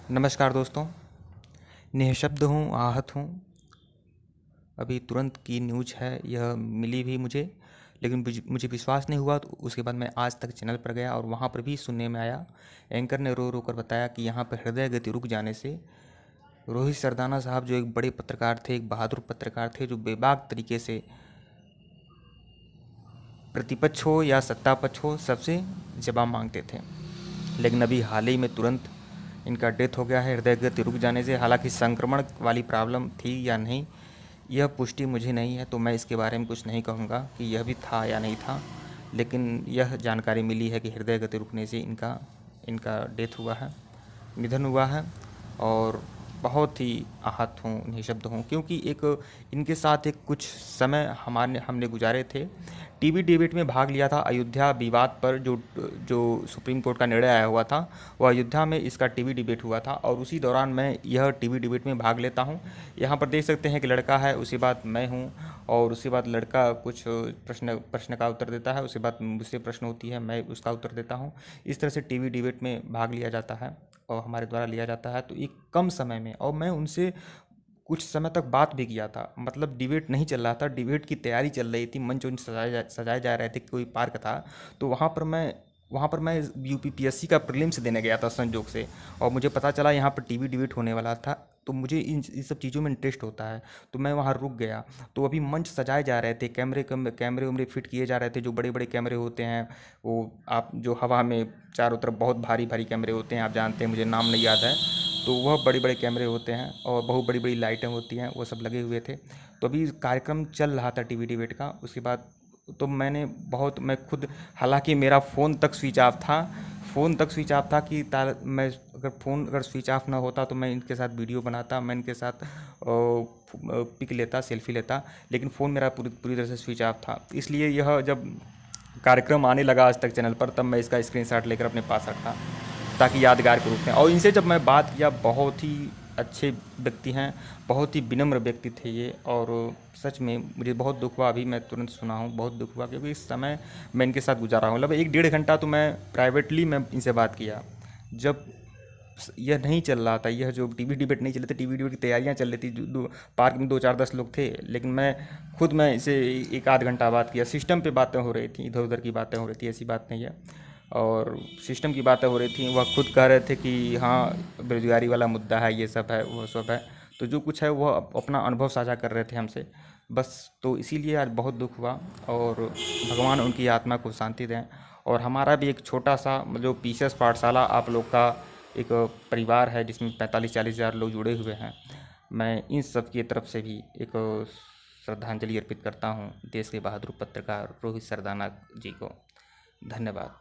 नमस्कार दोस्तों। निःशब्द हूँ, आहत हूँ। अभी तुरंत की न्यूज़ है, यह मिली भी मुझे, लेकिन मुझे विश्वास नहीं हुआ। तो उसके बाद मैं आज तक चैनल पर गया और वहाँ पर भी सुनने में आया, एंकर ने रो रो कर बताया कि यहाँ पर हृदय गति रुक जाने से रोहित सरदाना साहब, जो एक बड़े पत्रकार थे, एक बहादुर पत्रकार थे, जो बेबाक तरीके से प्रतिपक्ष हो या सत्ता पक्ष हो, सबसे जवाब मांगते थे। लेकिन अभी हाल ही में तुरंत इनका डेथ हो गया है हृदय गति रुक जाने से। हालांकि संक्रमण वाली प्रॉब्लम थी या नहीं, यह पुष्टि मुझे नहीं है, तो मैं इसके बारे में कुछ नहीं कहूँगा कि यह भी था या नहीं था। लेकिन यह जानकारी मिली है कि हृदय गति रुकने से इनका इनका डेथ हुआ है, निधन हुआ है। और बहुत ही आहत हूँ, निःशब्द हूँ, क्योंकि एक इनके साथ एक कुछ समय हमने गुजारे थे। टीवी डिबेट में भाग लिया था अयोध्या विवाद पर, जो जो सुप्रीम कोर्ट का निर्णय आया हुआ था, वो अयोध्या में इसका टीवी डिबेट हुआ था, और उसी दौरान मैं यह टीवी डिबेट में भाग लेता हूँ। यहाँ पर देख सकते हैं कि लड़का है, उसके बाद मैं हूँ, और उसके बाद लड़का कुछ प्रश्न का उत्तर देता है, उसके बाद मुझसे प्रश्न होती है, मैं उसका उत्तर देता हूँ। इस तरह से टीवी डिबेट में भाग लिया जाता है और हमारे द्वारा लिया जाता है, तो एक कम समय में। और मैं उनसे कुछ समय तक बात भी किया था, मतलब डिबेट नहीं चल रहा था, डिबेट की तैयारी चल रही थी, मंच उन सजाए जा रहे थे, कोई पार्क था। तो वहाँ पर मैं यूपीपीएससी का प्रीलिम्स देने गया था संजोग से, और मुझे पता चला यहाँ पर टीवी डिबेट होने वाला था। तो मुझे इन सब चीज़ों में इंटरेस्ट होता है, तो मैं वहाँ रुक गया। तो अभी मंच सजाए जा रहे थे, कैमरे उमरे फिट किए जा रहे थे, जो बड़े बड़े कैमरे होते हैं, वो आप जो हवा में चारों तरफ बहुत भारी भारी कैमरे होते हैं, आप जानते हैं, मुझे नाम नहीं याद है। तो वह बड़े बड़े कैमरे होते हैं और बहुत बड़ी बड़ी लाइटें होती हैं, वो सब लगे हुए थे। तो अभी कार्यक्रम चल रहा था टीवी डिबेट का। उसके बाद तो मैं खुद, हालांकि मेरा फ़ोन तक स्विच ऑफ था, कि मैं अगर स्विच ऑफ ना होता तो मैं इनके साथ वीडियो बनाता, मैं इनके साथ पिक लेता, सेल्फी लेता। लेकिन फ़ोन मेरा पूरी पूरी तरह से स्विच ऑफ था, इसलिए यह जब कार्यक्रम आने लगा आज तक चैनल पर, तब मैं इसका स्क्रीनशॉट लेकर अपने पास रखा, ताकि यादगार के रूप में। और इनसे जब मैं बात किया, बहुत ही अच्छे व्यक्ति हैं, बहुत ही विनम्र व्यक्ति थे ये। और सच में मुझे बहुत दुख हुआ, अभी मैं तुरंत सुना हूँ, बहुत दुख हुआ, क्योंकि इस समय मैं इनके साथ गुजारा हूँ लगभग 1 डेढ़ घंटा। तो मैं प्राइवेटली मैं इनसे बात किया, जब यह नहीं चल रहा था, यह जो टीवी डिबेट नहीं चल रहे थे, टीवी डिबेट की तैयारियां चल रही थी, पार्क में 2 4 10 लोग थे, लेकिन मैं इसे 1 आध घंटा बात किया। सिस्टम पे बातें हो रही थी, इधर उधर की बातें हो रही थी, ऐसी बात नहीं है। और सिस्टम की बातें हो रही थी, वह खुद कह रहे थे कि हाँ, बेरोजगारी वाला मुद्दा है, ये सब है, वो सब है। तो जो कुछ है वह अपना अनुभव साझा कर रहे थे हमसे, बस। तो इसीलिए आज बहुत दुख हुआ, और भगवान उनकी आत्मा को शांति दें। और हमारा भी एक छोटा सा, जो पीसेस पाठशाला आप लोग का एक परिवार है, जिसमें 45-40 हज़ार लोग जुड़े हुए हैं, मैं इन सब की तरफ से भी एक श्रद्धांजलि अर्पित करता हूँ देश के बहादुर पत्रकार रोहित सरदाना जी को। धन्यवाद।